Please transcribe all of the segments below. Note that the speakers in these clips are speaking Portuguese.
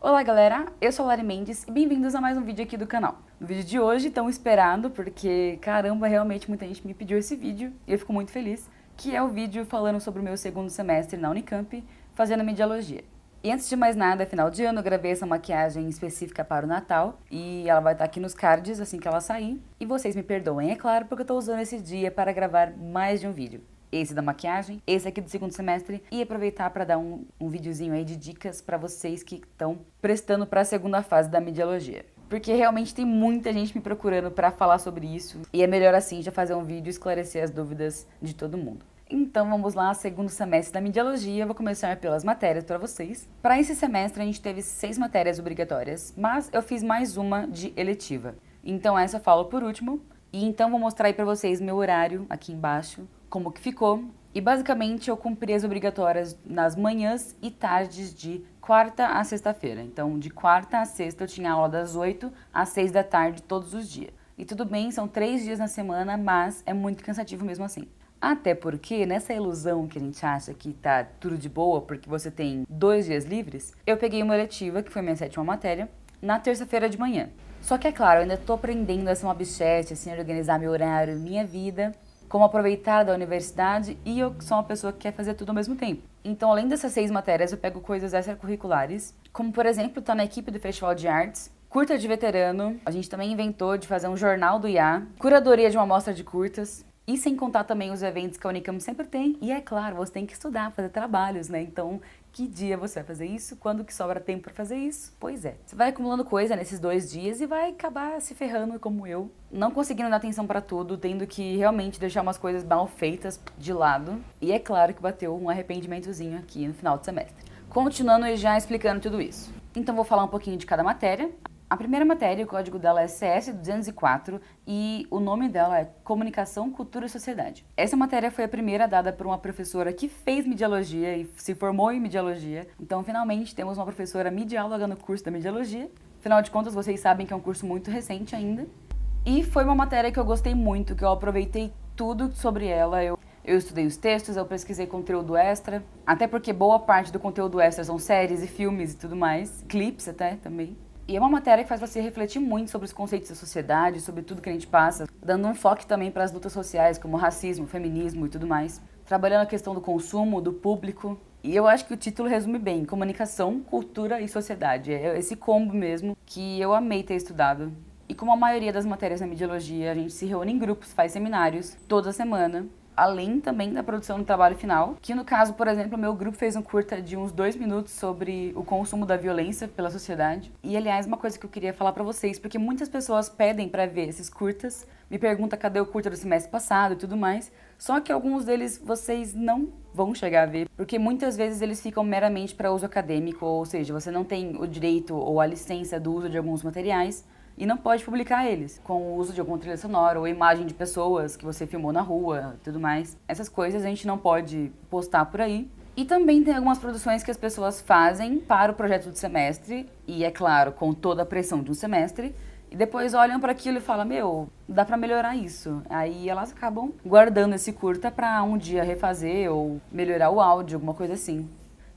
Olá galera, eu sou a Lari Mendes e bem-vindos a mais um vídeo aqui do canal. No vídeo de hoje, tão esperado, porque caramba, realmente muita gente me pediu esse vídeo e eu fico muito feliz, que é o vídeo falando sobre o meu segundo semestre na Unicamp, fazendo mediologia. E antes de mais nada, final de ano, eu gravei essa maquiagem específica para o Natal e ela vai estar aqui nos cards assim que ela sair. E vocês me perdoem, é claro, porque eu estou usando esse dia para gravar mais de um vídeo. Esse da maquiagem, esse aqui do segundo semestre e aproveitar para dar um videozinho aí de dicas para vocês que estão prestando para a segunda fase da mediologia. Porque realmente tem muita gente me procurando para falar sobre isso e é melhor assim já fazer um vídeo e esclarecer as dúvidas de todo mundo. Então vamos lá, segundo semestre da mediologia, eu vou começar pelas matérias para vocês. Para esse semestre a gente teve 6 matérias obrigatórias, mas eu fiz mais uma de eletiva. Então essa eu falo por último. E então vou mostrar aí para vocês meu horário aqui embaixo, como que ficou. E basicamente eu cumpri as obrigatórias nas manhãs e tardes de quarta a sexta-feira. Então de quarta a sexta eu tinha aula das 8 às 6 da tarde todos os dias. E tudo bem, são 3 dias na semana, mas é muito cansativo mesmo assim. Até porque nessa ilusão que a gente acha que tá tudo de boa porque você tem 2 dias livres, eu peguei uma eletiva, que foi minha 7ª matéria, na terça-feira de manhã. Só que é claro, eu ainda tô aprendendo a ser uma bichete, assim, organizar meu horário, minha vida, como aproveitar da universidade e eu sou uma pessoa que quer fazer tudo ao mesmo tempo. Então, além dessas 6 matérias, eu pego coisas extracurriculares, como por exemplo, estar na equipe do Festival de Artes, curta de veterano, a gente também inventou de fazer um jornal do IA, curadoria de uma amostra de curtas, e sem contar também os eventos que a Unicamp sempre tem. E é claro, você tem que estudar, fazer trabalhos, né? Então, que dia você vai fazer isso? Quando que sobra tempo para fazer isso? Pois é. Você vai acumulando coisa nesses 2 dias e vai acabar se ferrando como eu. Não conseguindo dar atenção para tudo, tendo que realmente deixar umas coisas mal feitas de lado. E é claro que bateu um arrependimentozinho aqui no final do semestre. Continuando e já explicando tudo isso. Então, vou falar um pouquinho de cada matéria. A primeira matéria, o código dela é CS204 e o nome dela é Comunicação, Cultura e Sociedade. Essa matéria foi a primeira dada por uma professora que fez mediologia e se formou em mediologia. Então, finalmente, temos uma professora medióloga no curso da mediologia. Afinal de contas, vocês sabem que é um curso muito recente ainda. E foi uma matéria que eu gostei muito, que eu aproveitei tudo sobre ela. Eu estudei os textos, eu pesquisei conteúdo extra, até porque boa parte do conteúdo extra são séries e filmes e tudo mais, clipes até também. E é uma matéria que faz você refletir muito sobre os conceitos da sociedade, sobre tudo que a gente passa, dando um foco também para as lutas sociais, como racismo, feminismo e tudo mais. Trabalhando a questão do consumo, do público. E eu acho que o título resume bem, comunicação, cultura e sociedade. É esse combo mesmo que eu amei ter estudado. E como a maioria das matérias na mediologia, a gente se reúne em grupos, faz seminários toda semana. Além também da produção do trabalho final, que no caso, por exemplo, o meu grupo fez um curta de uns 2 minutos sobre o consumo da violência pela sociedade. E, aliás, uma coisa que eu queria falar pra vocês, porque muitas pessoas pedem pra ver esses curtas, me perguntam cadê o curta do semestre passado e tudo mais, só que alguns deles vocês não vão chegar a ver, porque muitas vezes eles ficam meramente para uso acadêmico, ou seja, você não tem o direito ou a licença do uso de alguns materiais, e não pode publicar eles, com o uso de alguma trilha sonora ou imagem de pessoas que você filmou na rua e tudo mais. Essas coisas a gente não pode postar por aí. E também tem algumas produções que as pessoas fazem para o projeto do semestre, e é claro, com toda a pressão de um semestre, e depois olham para aquilo e falam, meu, dá para melhorar isso. Aí elas acabam guardando esse curta para um dia refazer ou melhorar o áudio, alguma coisa assim.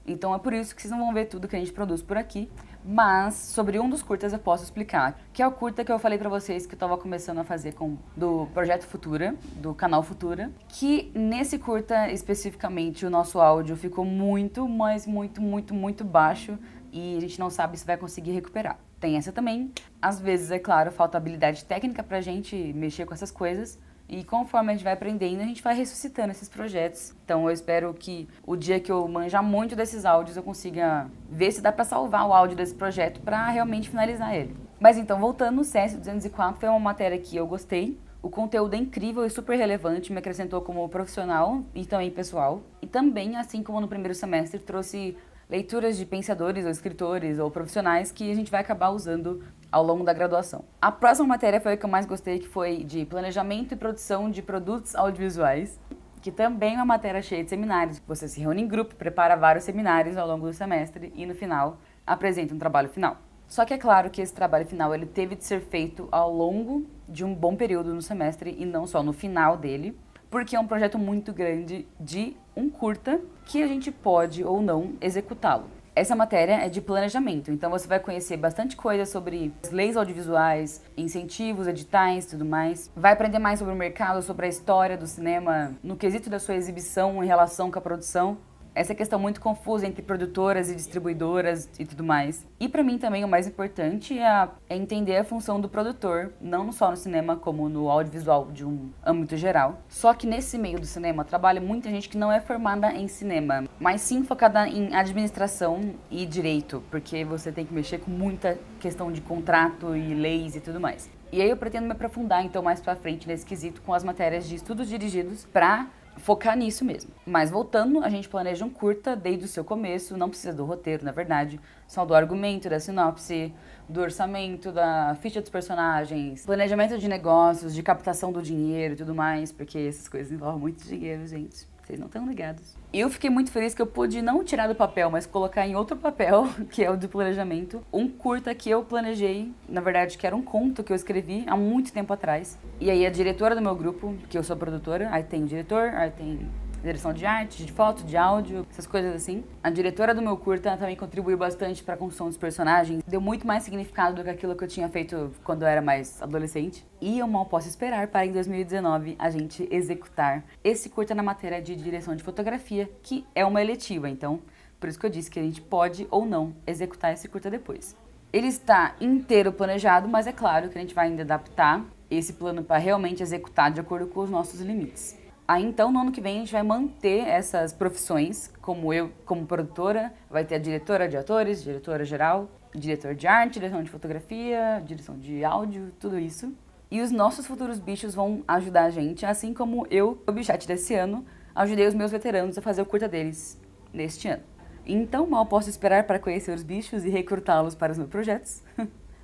Então é por isso que vocês não vão ver tudo que a gente produz por aqui. Mas sobre um dos curtas eu posso explicar, que é o curta que eu falei pra vocês que eu tava começando a fazer do Projeto Futura, do canal Futura, que nesse curta especificamente o nosso áudio ficou muito, mas muito baixo e a gente não sabe se vai conseguir recuperar. Tem essa também. Às vezes, é claro, falta habilidade técnica pra gente mexer com essas coisas. E conforme a gente vai aprendendo, a gente vai ressuscitando esses projetos. Então eu espero que o dia que eu manjar muito desses áudios, eu consiga ver se dá pra salvar o áudio desse projeto pra realmente finalizar ele. Mas então, voltando, o CS204 foi uma matéria que eu gostei. O conteúdo é incrível e super relevante, me acrescentou como profissional e também pessoal. E também, assim como no primeiro semestre, trouxe leituras de pensadores ou escritores ou profissionais que a gente vai acabar usando ao longo da graduação. A próxima matéria foi a que eu mais gostei, que foi de planejamento e produção de produtos audiovisuais, que também é uma matéria cheia de seminários. Você se reúne em grupo, prepara vários seminários ao longo do semestre e no final apresenta um trabalho final. Só que é claro que esse trabalho final ele teve de ser feito ao longo de um bom período no semestre e não só no final dele, porque é um projeto muito grande de um curta que a gente pode ou não executá-lo. Essa matéria é de planejamento, então você vai conhecer bastante coisa sobre leis audiovisuais, incentivos, editais e tudo mais. Vai aprender mais sobre o mercado, sobre a história do cinema, no quesito da sua exibição em relação com a produção. Essa questão muito confusa entre produtoras e distribuidoras e tudo mais. E pra mim também o mais importante é entender a função do produtor, não só no cinema como no audiovisual de um âmbito geral. Só que nesse meio do cinema trabalha muita gente que não é formada em cinema, mas sim focada em administração e direito, porque você tem que mexer com muita questão de contrato e leis e tudo mais. E aí eu pretendo me aprofundar então mais pra frente nesse quesito com as matérias de estudos dirigidos pra focar nisso mesmo. Mas voltando, a gente planeja um curta desde o seu começo, não precisa do roteiro, na verdade, só do argumento, da sinopse, do orçamento, da ficha dos personagens, planejamento de negócios, de captação do dinheiro e tudo mais, porque essas coisas envolvem muito dinheiro, gente. Vocês não estão ligados. Eu fiquei muito feliz que eu pude não tirar do papel, mas colocar em outro papel, que é o de planejamento, um curta que eu planejei, na verdade, que era um conto que eu escrevi há muito tempo atrás. E aí a diretora do meu grupo, que eu sou produtora, aí tem o diretor, aí tem direção de arte, de foto, de áudio, essas coisas assim. A diretora do meu curta também contribuiu bastante para a construção dos personagens. Deu muito mais significado do que aquilo que eu tinha feito quando eu era mais adolescente. E eu mal posso esperar para em 2019 a gente executar esse curta na matéria de direção de fotografia, que é uma eletiva, então por isso que eu disse que a gente pode ou não executar esse curta depois. Ele está inteiro planejado, mas é claro que a gente vai ainda adaptar esse plano para realmente executar de acordo com os nossos limites. Aí então, no ano que vem, a gente vai manter essas profissões, como eu, como produtora, vai ter a diretora de atores, diretora geral, diretor de arte, direção de fotografia, direção de áudio, tudo isso. E os nossos futuros bichos vão ajudar a gente, assim como eu, o Bichate desse ano, ajudei os meus veteranos a fazer o curta deles neste ano. Então, mal posso esperar para conhecer os bichos e recrutá-los para os meus projetos.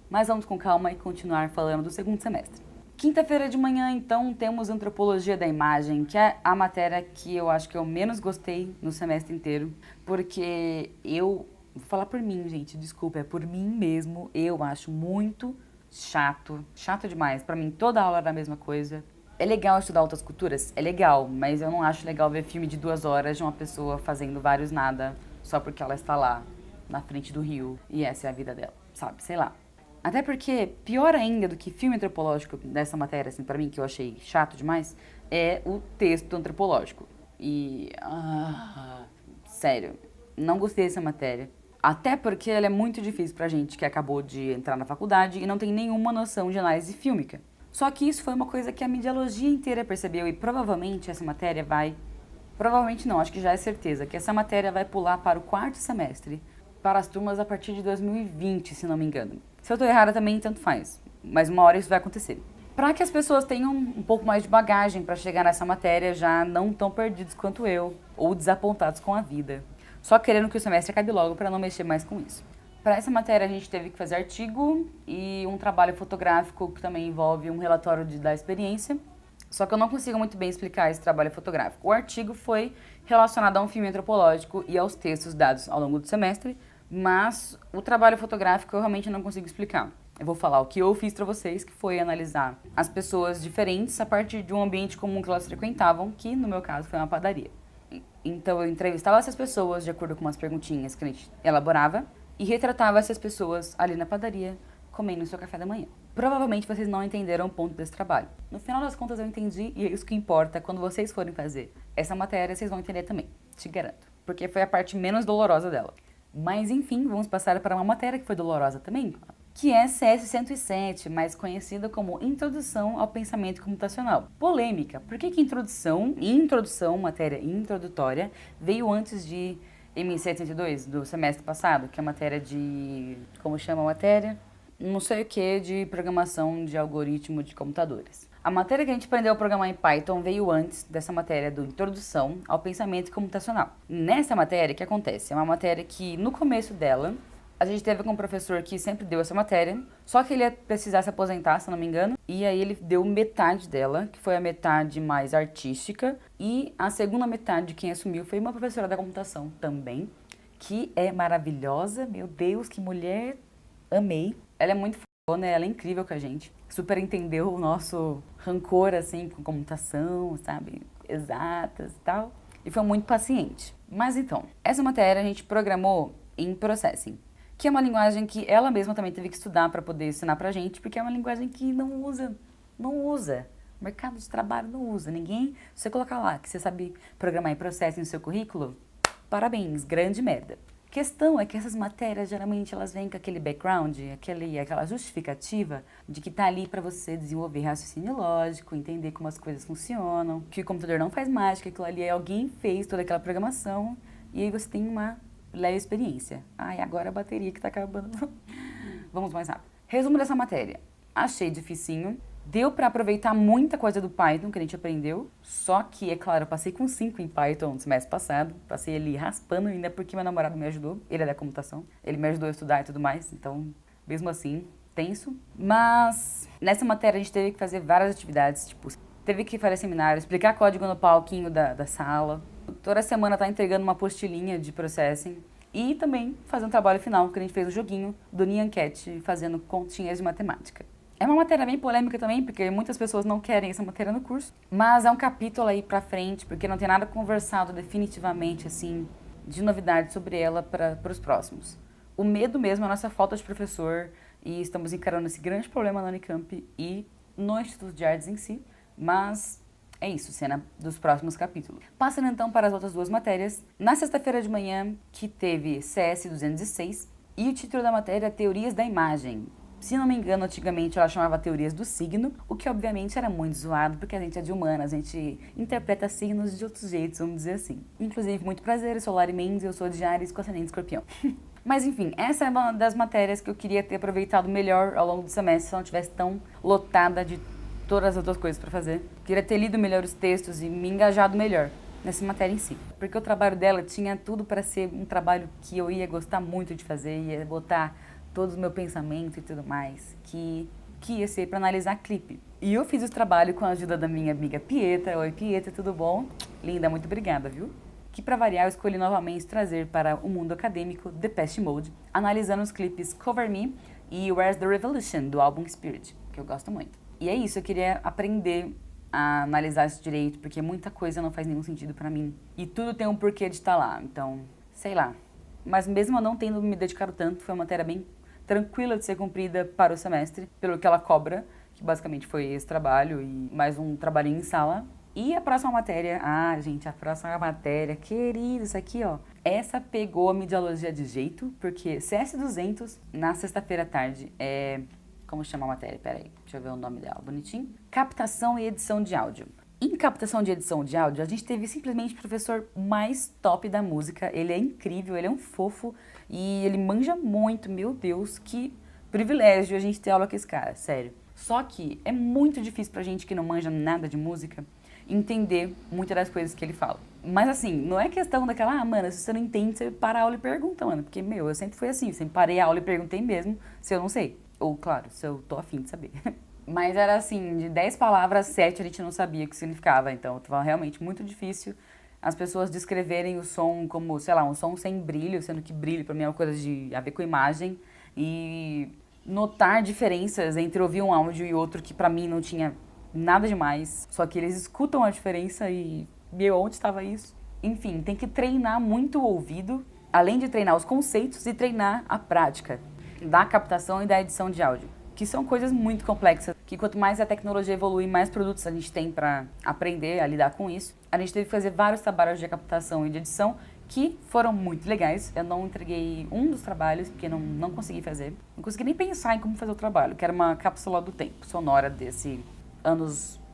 Mas vamos com calma e continuar falando do segundo semestre. Quinta-feira de manhã, então, temos Antropologia da Imagem, que é a matéria que eu acho que eu menos gostei no semestre inteiro, porque vou falar por mim, gente, desculpa, é por mim mesmo, eu acho muito chato demais. Pra mim, toda aula era a mesma coisa. É legal estudar outras culturas? É legal, mas eu não acho legal ver filme de 2 horas de uma pessoa fazendo vários nada só porque ela está lá, na frente do rio, e essa é a vida dela, sabe? Sei lá. Até porque, pior ainda do que filme antropológico dessa matéria, assim, pra mim, que eu achei chato demais, é o texto antropológico. E, sério, não gostei dessa matéria. Até porque ela é muito difícil pra gente que acabou de entrar na faculdade e não tem nenhuma noção de análise fílmica. Só que isso foi uma coisa que a mediologia inteira percebeu e provavelmente essa matéria vai... Provavelmente não, acho que já é certeza, que essa matéria vai pular para o 4º semestre, para as turmas a partir de 2020, se não me engano. Se eu tô errada também, tanto faz. Mas uma hora isso vai acontecer. Para que as pessoas tenham um pouco mais de bagagem para chegar nessa matéria já não tão perdidos quanto eu, ou desapontados com a vida. Só querendo que o semestre acabe logo para não mexer mais com isso. Para essa matéria a gente teve que fazer artigo e um trabalho fotográfico que também envolve um relatório da experiência. Só que eu não consigo muito bem explicar esse trabalho fotográfico. O artigo foi relacionado a um filme antropológico e aos textos dados ao longo do semestre, mas o trabalho fotográfico eu realmente não consigo explicar. Eu vou falar o que eu fiz pra vocês, que foi analisar as pessoas diferentes a partir de um ambiente comum que elas frequentavam, que no meu caso foi uma padaria. Então eu entrevistava essas pessoas de acordo com umas perguntinhas que a gente elaborava e retratava essas pessoas ali na padaria comendo o seu café da manhã. Provavelmente vocês não entenderam o ponto desse trabalho. No final das contas eu entendi e é isso que importa. Quando vocês forem fazer essa matéria, vocês vão entender também, te garanto. Porque foi a parte menos dolorosa dela. Mas enfim, vamos passar para uma matéria que foi dolorosa também, que é CS 107, mais conhecida como Introdução ao Pensamento Computacional. Polêmica, por que introdução, matéria introdutória, veio antes de MC 102 do semestre passado, que é a matéria de... como chama a matéria? Não sei o que, de programação de algoritmo de computadores. A matéria que a gente aprendeu a programar em Python veio antes dessa matéria do Introdução ao Pensamento Computacional. Nessa matéria, o que acontece? É uma matéria que, no começo dela, a gente teve com um professor que sempre deu essa matéria, só que ele ia precisar se aposentar, se não me engano, e aí ele deu metade dela, que foi a metade mais artística, e a segunda metade, quem assumiu, foi uma professora da computação também, que é maravilhosa, meu Deus, que mulher, amei. Ela é muito foda, né? Ela é incrível com a gente. Super entendeu o nosso rancor, assim, com computação, sabe? Exatas e tal. E foi muito paciente. Mas então, essa matéria a gente programou em Processing, que é uma linguagem que ela mesma também teve que estudar para poder ensinar pra gente, porque é uma linguagem que não usa. O mercado de trabalho não usa. Ninguém, se você colocar lá que você sabe programar em Processing no seu currículo, parabéns, grande merda. A questão é que essas matérias, geralmente, elas vêm com aquele background, aquela justificativa de que tá ali para você desenvolver raciocínio lógico, entender como as coisas funcionam, que o computador não faz mágica, aquilo ali é alguém fez toda aquela programação, e aí você tem uma leve experiência. Ai, agora a bateria que tá acabando. Vamos mais rápido. Resumo dessa matéria. Achei dificinho. Deu para aproveitar muita coisa do Python que a gente aprendeu, só que, é claro, eu passei com 5 em Python no semestre passado, passei ali raspando ainda porque meu namorado me ajudou, ele é da computação, ele me ajudou a estudar e tudo mais, então, mesmo assim, tenso. Mas, nessa matéria a gente teve que fazer várias atividades, tipo, teve que fazer seminário, explicar código no palquinho da sala, toda semana tá entregando uma apostilinha de processing, e também fazer um trabalho final, que a gente fez um joguinho do Nyan Cat, fazendo continhas de matemática. É uma matéria bem polêmica também, porque muitas pessoas não querem essa matéria no curso. Mas é um capítulo aí pra frente, porque não tem nada conversado definitivamente, assim, de novidade sobre ela para os próximos. O medo mesmo é a nossa falta de professor, e estamos encarando esse grande problema na Unicamp e no Instituto de Artes em si. Mas é isso, cena dos próximos capítulos. Passando então para as outras duas matérias. Na sexta-feira de manhã, que teve CS 206, e o título da matéria é Teorias da Imagem. Se não me engano, antigamente ela chamava teorias do signo, o que obviamente era muito zoado, porque a gente é de humanas, a gente interpreta signos de outros jeitos, vamos dizer assim. Inclusive, muito prazer, eu sou Lari Mendes, eu sou de Áries com ascendente escorpião. Mas enfim, essa é uma das matérias que eu queria ter aproveitado melhor ao longo do semestre, se eu não tivesse tão lotada de todas as outras coisas para fazer. Queria ter lido melhor os textos e me engajado melhor nessa matéria em si. Porque o trabalho dela tinha tudo para ser um trabalho que eu ia gostar muito de fazer, ia botar todo o meu pensamento e tudo mais, que ia ser para analisar clipe. E eu fiz esse trabalho com a ajuda da minha amiga Pietra. Oi, Pietra, tudo bom? Linda, muito obrigada, viu? Que para variar eu escolhi novamente trazer para o mundo acadêmico Depeche Mode, analisando os clipes Cover Me e Where's the Revolution, do álbum Spirit, que eu gosto muito. E é isso, eu queria aprender a analisar isso direito, porque muita coisa não faz nenhum sentido para mim. E tudo tem um porquê de estar lá, então, sei lá. Mas mesmo eu não tendo me dedicado tanto, foi uma matéria bem tranquila de ser cumprida para o semestre, pelo que ela cobra, que basicamente foi esse trabalho e mais um trabalhinho em sala. E a próxima matéria, gente, a próxima matéria, querido, isso aqui, ó. Essa pegou a mediologia de jeito, porque CS200, na sexta-feira à tarde, como chama a matéria? Peraí, deixa eu ver o nome dela, bonitinho. Captação e edição de áudio. Em captação de edição de áudio, a gente teve simplesmente o professor mais top da música. Ele é incrível, ele é um fofo e ele manja muito. Meu Deus, que privilégio a gente ter aula com esse cara, sério. Só que é muito difícil pra gente que não manja nada de música entender muitas das coisas que ele fala. Mas assim, não é questão daquela, mano, se você não entende, você para a aula e pergunta, mano. Porque, eu sempre fui assim, sempre parei a aula e perguntei mesmo se eu não sei. Ou, claro, se eu tô afim de saber. Mas era assim, de 10 palavras, 7 a gente não sabia o que significava. Então, estava realmente muito difícil as pessoas descreverem o som como, sei lá, um som sem brilho, sendo que brilho pra mim é uma coisa a ver com imagem. E notar diferenças entre ouvir um áudio e outro que pra mim não tinha nada demais. Só que eles escutam a diferença e, onde estava isso? Enfim, tem que treinar muito o ouvido, além de treinar os conceitos e treinar a prática da captação e da edição de áudio, que são coisas muito complexas, que quanto mais a tecnologia evolui, mais produtos a gente tem para aprender a lidar com isso. A gente teve que fazer vários trabalhos de captação e de edição que foram muito legais. Eu não entreguei um dos trabalhos, porque não consegui fazer. Não consegui nem pensar em como fazer o trabalho, que era uma cápsula do tempo sonora desse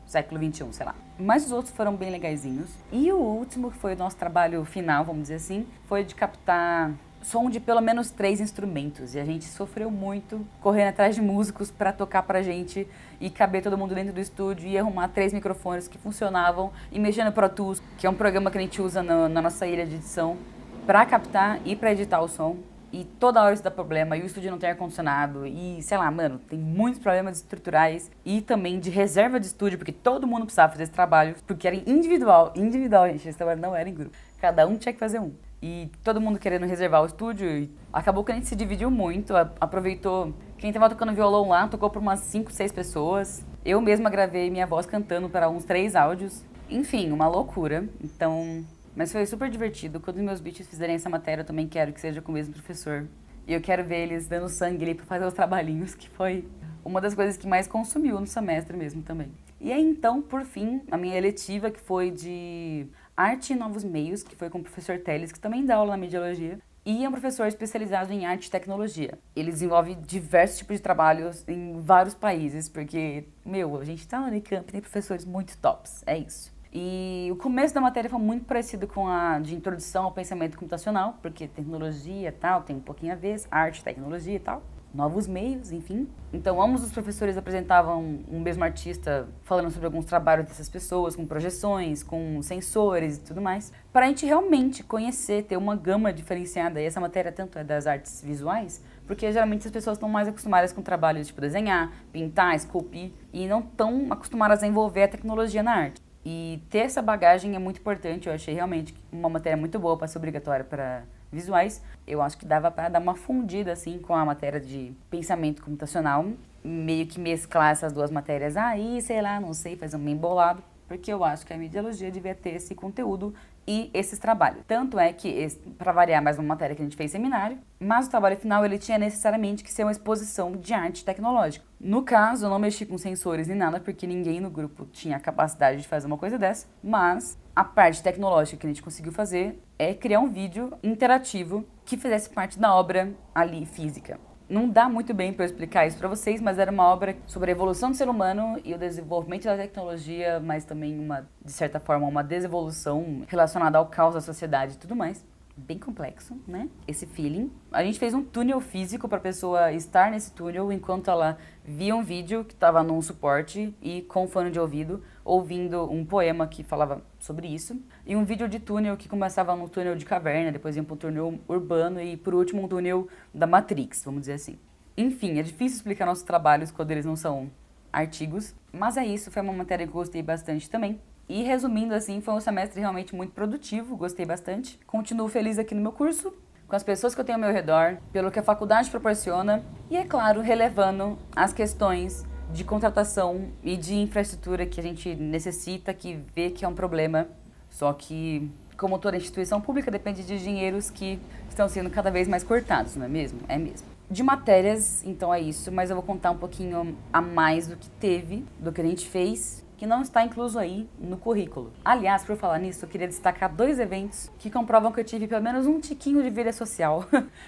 século XXI, sei lá. Mas os outros foram bem legaizinhos. E o último, que foi o nosso trabalho final, vamos dizer assim, foi de captar som de pelo menos 3 instrumentos. E a gente sofreu muito correndo atrás de músicos para tocar pra gente e caber todo mundo dentro do estúdio e arrumar 3 microfones que funcionavam e mexer no Pro Tools, que é um programa que a gente usa na nossa ilha de edição para captar e para editar o som. E toda hora isso dá problema, e o estúdio não tem ar-condicionado, e sei lá, mano, tem muitos problemas estruturais e também de reserva de estúdio, porque todo mundo precisava fazer esse trabalho, porque era individual, gente, esse trabalho não era em grupo, cada um tinha que fazer um. E todo mundo querendo reservar o estúdio, e acabou que a gente se dividiu muito, aproveitou, quem tava tocando violão lá, tocou por umas 5, 6 pessoas, eu mesma gravei minha voz cantando para uns 3 áudios, enfim, uma loucura, então Mas foi super divertido. Quando meus bichos fizerem essa matéria, eu também quero que seja com o mesmo professor. E eu quero ver eles dando sangue ali pra fazer os trabalhinhos, que foi uma das coisas que mais consumiu no semestre mesmo também. E aí, então, por fim, a minha eletiva, que foi de Arte e Novos Meios, que foi com o professor Teles, que também dá aula na mediologia, e é um professor especializado em arte e tecnologia. Ele desenvolve diversos tipos de trabalhos em vários países, porque, a gente tá no Unicamp, tem professores muito tops, é isso. E o começo da matéria foi muito parecido com a de introdução ao pensamento computacional, porque tecnologia e tal, tem um pouquinho a ver, arte, tecnologia e tal. Novos meios, enfim. Então, ambos os professores apresentavam um mesmo artista falando sobre alguns trabalhos dessas pessoas, com projeções, com sensores e tudo mais, para a gente realmente conhecer, ter uma gama diferenciada. E essa matéria tanto é das artes visuais, porque geralmente as pessoas estão mais acostumadas com trabalhos tipo desenhar, pintar, esculpir, e não estão acostumadas a envolver a tecnologia na arte. E ter essa bagagem é muito importante, eu achei realmente uma matéria muito boa para ser obrigatória para visuais. Eu acho que dava para dar uma fundida assim com a matéria de pensamento computacional, meio que mesclar essas duas matérias aí, sei lá, não sei, fazer um meio bolado, porque eu acho que a mediologia devia ter esse conteúdo e esses trabalhos. Tanto é que, para variar, mais uma matéria que a gente fez seminário, mas o trabalho final ele tinha necessariamente que ser uma exposição de arte tecnológica. No caso, eu não mexi com sensores nem nada, porque ninguém no grupo tinha a capacidade de fazer uma coisa dessa, mas a parte tecnológica que a gente conseguiu fazer é criar um vídeo interativo que fizesse parte da obra ali física. Não dá muito bem para eu explicar isso para vocês, mas era uma obra sobre a evolução do ser humano e o desenvolvimento da tecnologia, mas também, de certa forma, uma desevolução relacionada ao caos da sociedade e tudo mais. Bem complexo, né? Esse feeling. A gente fez um túnel físico para a pessoa estar nesse túnel enquanto ela via um vídeo que estava num suporte e com fone de ouvido, ouvindo um poema que falava sobre isso. E um vídeo de túnel que começava num túnel de caverna, depois ia para um túnel urbano e, por último, um túnel da Matrix, vamos dizer assim. Enfim, é difícil explicar nossos trabalhos quando eles não são artigos, mas é isso, foi uma matéria que eu gostei bastante também. E resumindo assim, foi um semestre realmente muito produtivo, gostei bastante. Continuo feliz aqui no meu curso, com as pessoas que eu tenho ao meu redor, pelo que a faculdade proporciona e, é claro, relevando as questões de contratação e de infraestrutura que a gente necessita, que vê que é um problema. Só que, como toda instituição pública, depende de dinheiros que estão sendo cada vez mais cortados, não é mesmo? É mesmo. De matérias, então é isso, mas eu vou contar um pouquinho a mais do que teve, do que a gente fez, que não está incluso aí no currículo. Aliás, por falar nisso, eu queria destacar 2 eventos que comprovam que eu tive pelo menos um tiquinho de vida social,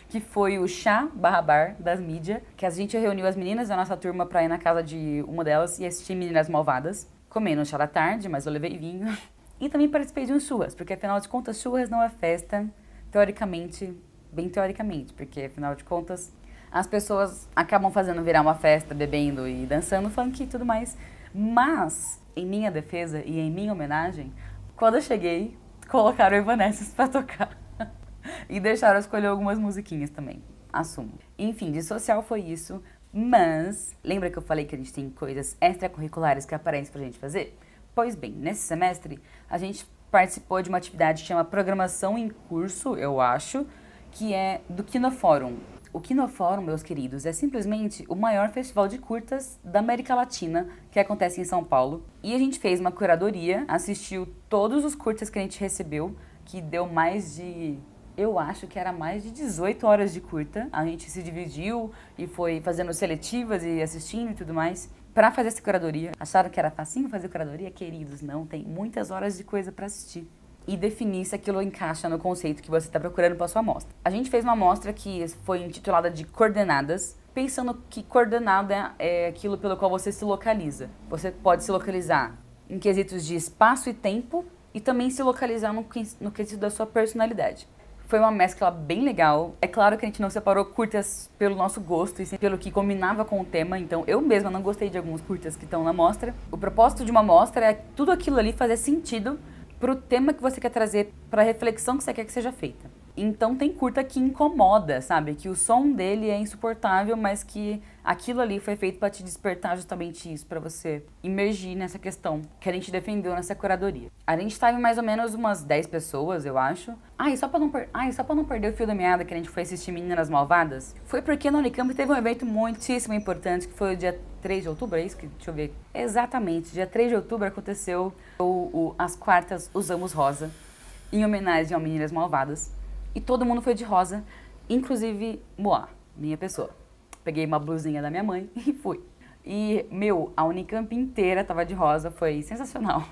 que foi o chá/bar das mídias, que a gente reuniu as meninas da nossa turma pra ir na casa de uma delas e assistir Meninas Malvadas, comendo um chá da tarde, mas eu levei vinho. E também participei de um churras, porque afinal de contas churras não é festa, teoricamente, bem teoricamente, porque afinal de contas as pessoas acabam fazendo virar uma festa, bebendo e dançando funk e tudo mais. Mas, em minha defesa e em minha homenagem, quando eu cheguei, colocaram o Evanescence pra tocar. E deixaram eu escolher algumas musiquinhas também, assumo. Enfim, de social foi isso, mas lembra que eu falei que a gente tem coisas extracurriculares que aparecem pra gente fazer? Pois bem, nesse semestre, a gente participou de uma atividade que chama Programação em Curso, eu acho, que é do Kinofórum. O Kinofórum, meus queridos, é simplesmente o maior festival de curtas da América Latina, que acontece em São Paulo. E a gente fez uma curadoria, assistiu todos os curtas que a gente recebeu, que deu mais de... eu acho que era mais de 18 horas de curta. A gente se dividiu e foi fazendo seletivas e assistindo e tudo mais para fazer essa curadoria. Acharam que era facinho fazer curadoria? Queridos, não, tem muitas horas de coisa para assistir. E definir se aquilo encaixa no conceito que você está procurando para sua amostra. A gente fez uma amostra que foi intitulada de coordenadas, pensando que coordenada é aquilo pelo qual você se localiza. Você pode se localizar em quesitos de espaço e tempo e também se localizar no quesito da sua personalidade. Foi uma mescla bem legal. É claro que a gente não separou curtas pelo nosso gosto e sim pelo que combinava com o tema. Então, eu mesma não gostei de alguns curtas que estão na amostra. O propósito de uma amostra é tudo aquilo ali fazer sentido para o tema que você quer trazer, para a reflexão que você quer que seja feita. Então tem curta que incomoda, sabe? Que o som dele é insuportável, mas que aquilo ali foi feito para te despertar justamente isso, para você imergir nessa questão que a gente defendeu nessa curadoria. A gente estava em mais ou menos umas 10 pessoas, eu acho. E só para não perder o fio da meada que a gente foi assistir Meninas Malvadas, foi porque na Unicamp teve um evento muitíssimo importante, que foi o dia 3 de outubro, é isso? Deixa eu ver. Exatamente, dia 3 de outubro aconteceu As Quartas Usamos Rosa. em homenagem ao Meninas Malvadas. E todo mundo foi de rosa, inclusive Moá, minha pessoa. Peguei uma blusinha da minha mãe e fui. E, a Unicamp inteira tava de rosa, foi sensacional.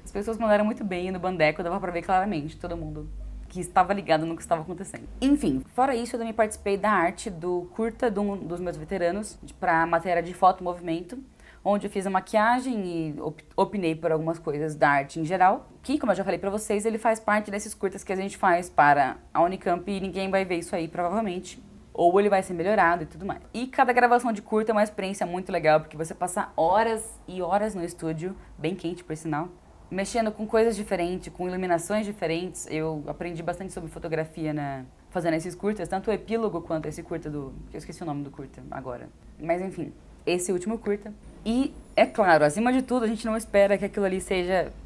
As pessoas mandaram muito bem e no Bandeco dava pra ver claramente todo mundo que estava ligado no que estava acontecendo. Enfim, fora isso, eu também participei da arte do curta de um dos meus veteranos pra matéria de foto movimento, onde eu fiz a maquiagem e opinei por algumas coisas da arte em geral, que, como eu já falei pra vocês, ele faz parte desses curtas que a gente faz para a Unicamp e ninguém vai ver isso aí, provavelmente. Ou ele vai ser melhorado e tudo mais. E cada gravação de curta é uma experiência muito legal, porque você passa horas e horas no estúdio, bem quente por sinal, mexendo com coisas diferentes, com iluminações diferentes. Eu aprendi bastante sobre fotografia fazendo esses curtas, tanto o epílogo quanto esse curta eu esqueci o nome do curta agora. Mas enfim, esse último curta. E, é claro, acima de tudo, a gente não espera que aquilo ali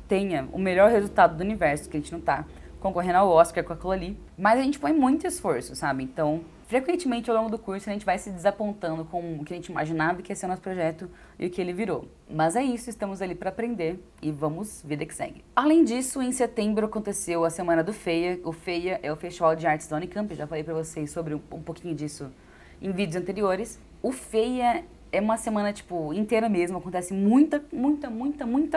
tenha o melhor resultado do universo, que a gente não tá concorrendo ao Oscar com aquilo ali. Mas a gente põe muito esforço, sabe? Então, frequentemente ao longo do curso a gente vai se desapontando com o que a gente imaginava que ia ser o nosso projeto e o que ele virou. Mas é isso, estamos ali para aprender e vamos, vida que segue. Além disso, em setembro aconteceu a Semana do FEIA. O FEIA é o Festival de Artes da Unicamp, eu já falei para vocês sobre um pouquinho disso em vídeos anteriores. O FEIA é uma semana, inteira mesmo, acontece muita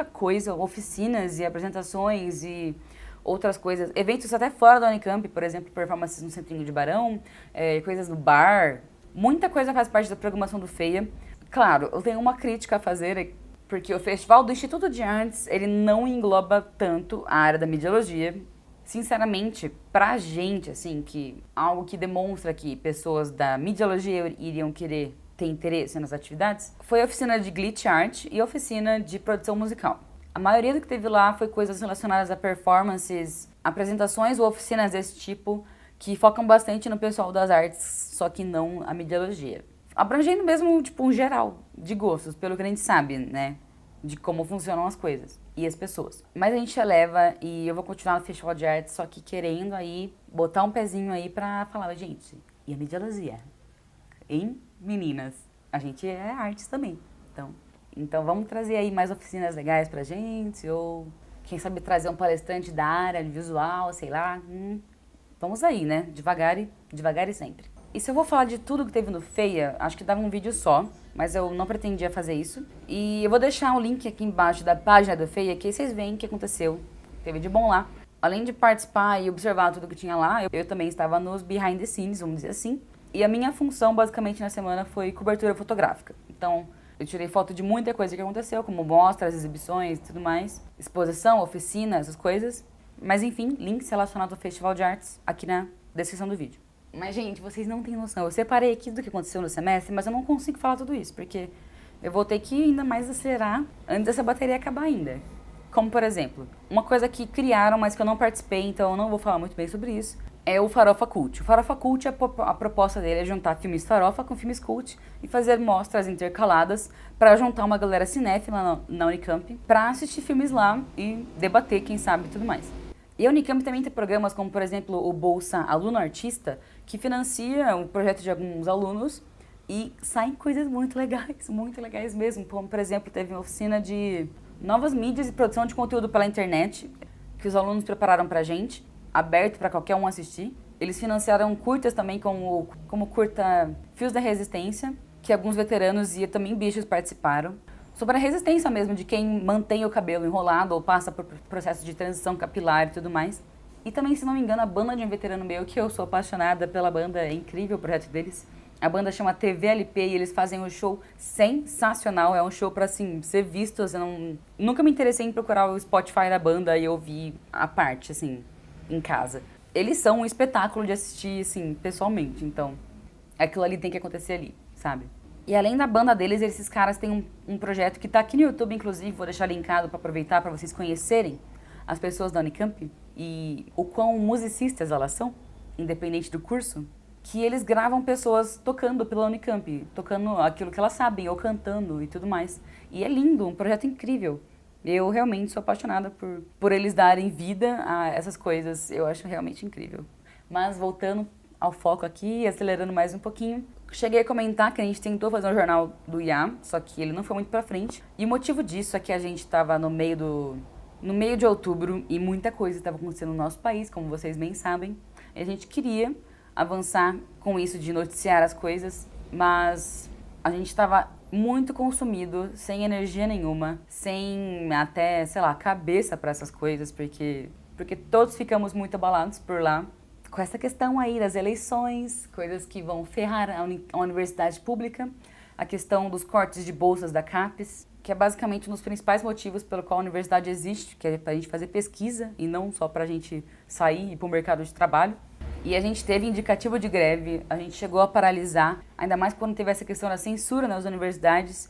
coisa, oficinas e apresentações e outras coisas, eventos até fora da Unicamp, por exemplo, performances no Centrinho de Barão, coisas no bar, muita coisa faz parte da programação do FEIA. Claro, eu tenho uma crítica a fazer, porque o Festival do Instituto de Artes, ele não engloba tanto a área da mediologia. Sinceramente, pra gente, assim, que algo que demonstra que pessoas da mediologia iriam querer ter interesse nas atividades, foi a oficina de glitch art e a oficina de produção musical. A maioria do que teve lá foi coisas relacionadas a performances, apresentações ou oficinas desse tipo, que focam bastante no pessoal das artes, só que não a mediologia. Abrangendo mesmo, um geral de gostos, pelo que a gente sabe, né? De como funcionam as coisas e as pessoas. Mas a gente eleva e eu vou continuar no Festival de Artes, só que querendo aí botar um pezinho aí pra falar, gente, e a mediologia? Hein, meninas? A gente é artes também, então vamos trazer aí mais oficinas legais pra gente, ou quem sabe trazer um palestrante da área de visual, sei lá. Vamos aí, né? Devagar e sempre. E se eu vou falar de tudo que teve no FEIA, acho que dava um vídeo só, mas eu não pretendia fazer isso. E eu vou deixar o link aqui embaixo da página do FEIA, que aí vocês veem o que aconteceu. Teve de bom lá. Além de participar e observar tudo que tinha lá, eu também estava nos behind the scenes, vamos dizer assim. E a minha função, basicamente, na semana foi cobertura fotográfica. Então, eu tirei foto de muita coisa que aconteceu, como mostras, exibições e tudo mais. Exposição, oficina, essas coisas. Mas enfim, links relacionados ao Festival de Artes aqui na descrição do vídeo. Mas, gente, vocês não têm noção. Eu separei aqui do que aconteceu no semestre, mas eu não consigo falar tudo isso, porque eu vou ter que ainda mais acelerar antes dessa bateria acabar ainda. Como, por exemplo, uma coisa que criaram, mas que eu não participei, então eu não vou falar muito bem sobre isso, é o Farofa Cult. O Farofa Cult, a proposta dele é juntar filmes farofa com filmes cult e fazer mostras intercaladas para juntar uma galera cinéfila na Unicamp para assistir filmes lá e debater, quem sabe, e tudo mais. E a Unicamp também tem programas como, por exemplo, o Bolsa Aluno Artista, que financia um projeto de alguns alunos e saem coisas muito legais mesmo. Como, por exemplo, teve uma oficina de novas mídias e produção de conteúdo pela internet, que os alunos prepararam pra gente, aberto para qualquer um assistir. Eles financiaram curtas também, como curta Fios da Resistência, que alguns veteranos e também bichos participaram. Sobre a resistência mesmo, de quem mantém o cabelo enrolado ou passa por processo de transição capilar e tudo mais. E também, se não me engano, a banda de um veterano meu, que eu sou apaixonada pela banda, é incrível o projeto deles. A banda chama TVLP e eles fazem um show sensacional. É um show pra, assim, ser visto. Nunca me interessei em procurar o Spotify da banda e ouvir a parte, assim, em casa. Eles são um espetáculo de assistir, assim, pessoalmente. Então, aquilo ali tem que acontecer ali, sabe? E além da banda deles, esses caras têm um projeto que tá aqui no YouTube, inclusive, vou deixar linkado para aproveitar, para vocês conhecerem as pessoas da Unicamp e o quão musicistas elas são, independente do curso, que eles gravam pessoas tocando pela Unicamp, tocando aquilo que elas sabem, ou cantando e tudo mais. E é lindo, um projeto incrível. Eu realmente sou apaixonada por eles darem vida a essas coisas, eu acho realmente incrível. Mas voltando ao foco aqui, acelerando mais um pouquinho, cheguei a comentar que a gente tentou fazer um jornal do IA, só que ele não foi muito pra frente. E o motivo disso é que a gente estava no meio no meio de outubro e muita coisa estava acontecendo no nosso país, como vocês bem sabem. E a gente queria avançar com isso de noticiar as coisas, mas a gente estava muito consumido, sem energia nenhuma, sem até, sei lá, cabeça para essas coisas, porque todos ficamos muito abalados por lá com essa questão aí das eleições, coisas que vão ferrar a universidade pública, a questão dos cortes de bolsas da CAPES, que é basicamente um dos principais motivos pelo qual a universidade existe, que é para a gente fazer pesquisa e não só para a gente sair e ir para o mercado de trabalho. E a gente teve indicativo de greve, a gente chegou a paralisar, ainda mais quando teve essa questão da censura nas universidades,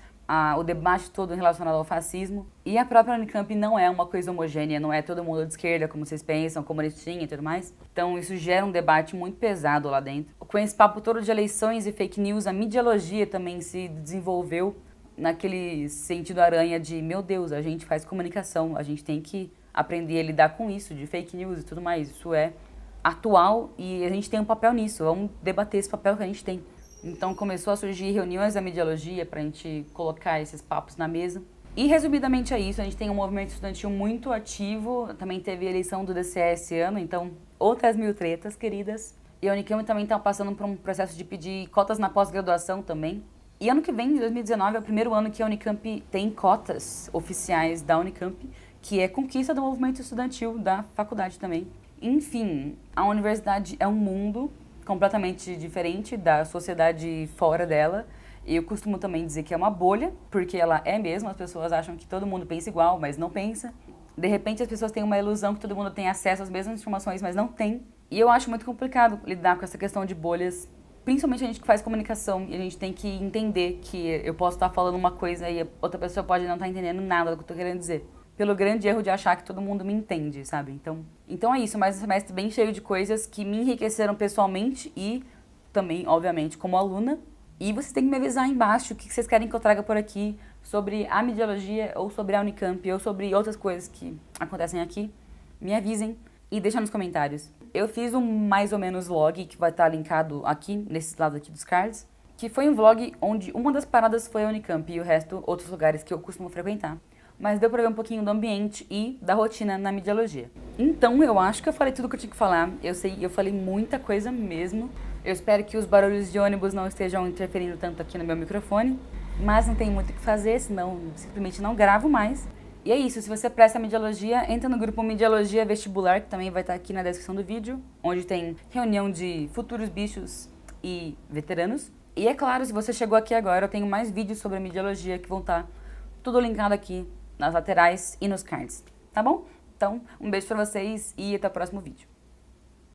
o debate todo relacionado ao fascismo. E a própria Unicamp não é uma coisa homogênea, não é todo mundo de esquerda, como vocês pensam, comunistinha e tudo mais. Então isso gera um debate muito pesado lá dentro. Com esse papo todo de eleições e fake news, a mediologia também se desenvolveu naquele sentido aranha de, meu Deus, a gente faz comunicação, a gente tem que aprender a lidar com isso, de fake news e tudo mais. Isso é atual e a gente tem um papel nisso, vamos debater esse papel que a gente tem. Então começou a surgir reuniões da mediologia para a gente colocar esses papos na mesa. E resumidamente é isso, a gente tem um movimento estudantil muito ativo, também teve a eleição do DCE esse ano, então outras mil tretas, queridas. E a Unicamp também está passando por um processo de pedir cotas na pós-graduação também. E ano que vem, 2019, é o primeiro ano que a Unicamp tem cotas oficiais da Unicamp, que é conquista do movimento estudantil da faculdade também. Enfim, a universidade é um mundo completamente diferente da sociedade fora dela. Eu costumo também dizer que é uma bolha, porque ela é mesmo, as pessoas acham que todo mundo pensa igual, mas não pensa. De repente as pessoas têm uma ilusão que todo mundo tem acesso às mesmas informações, mas não tem. E eu acho muito complicado lidar com essa questão de bolhas, principalmente a gente que faz comunicação, e a gente tem que entender que eu posso estar falando uma coisa e outra pessoa pode não estar entendendo nada do que eu estou querendo dizer. Pelo grande erro de achar que todo mundo me entende, sabe? Então é isso, mais um semestre bem cheio de coisas que me enriqueceram pessoalmente e também, obviamente, como aluna. E vocês têm que me avisar aí embaixo o que vocês querem que eu traga por aqui sobre a mediologia ou sobre a Unicamp ou sobre outras coisas que acontecem aqui. Me avisem e deixem nos comentários. Eu fiz um mais ou menos vlog que vai estar linkado aqui, nesse lado aqui dos cards, que foi um vlog onde uma das paradas foi a Unicamp e o resto outros lugares que eu costumo frequentar. Mas deu pra ver um pouquinho do ambiente e da rotina na mediologia. Então eu acho que eu falei tudo que eu tinha que falar. Eu falei muita coisa mesmo. Eu espero que os barulhos de ônibus não estejam interferindo tanto aqui no meu microfone. Mas não tem muito o que fazer, senão simplesmente não gravo mais. E é isso, se você presta mediologia, entra no grupo Mediologia Vestibular, que também vai estar aqui na descrição do vídeo, onde tem reunião de futuros bichos e veteranos. E é claro, se você chegou aqui agora, eu tenho mais vídeos sobre a mediologia que vão estar tudo linkado aqui nas laterais e nos cards, tá bom? Então, um beijo pra vocês e até o próximo vídeo.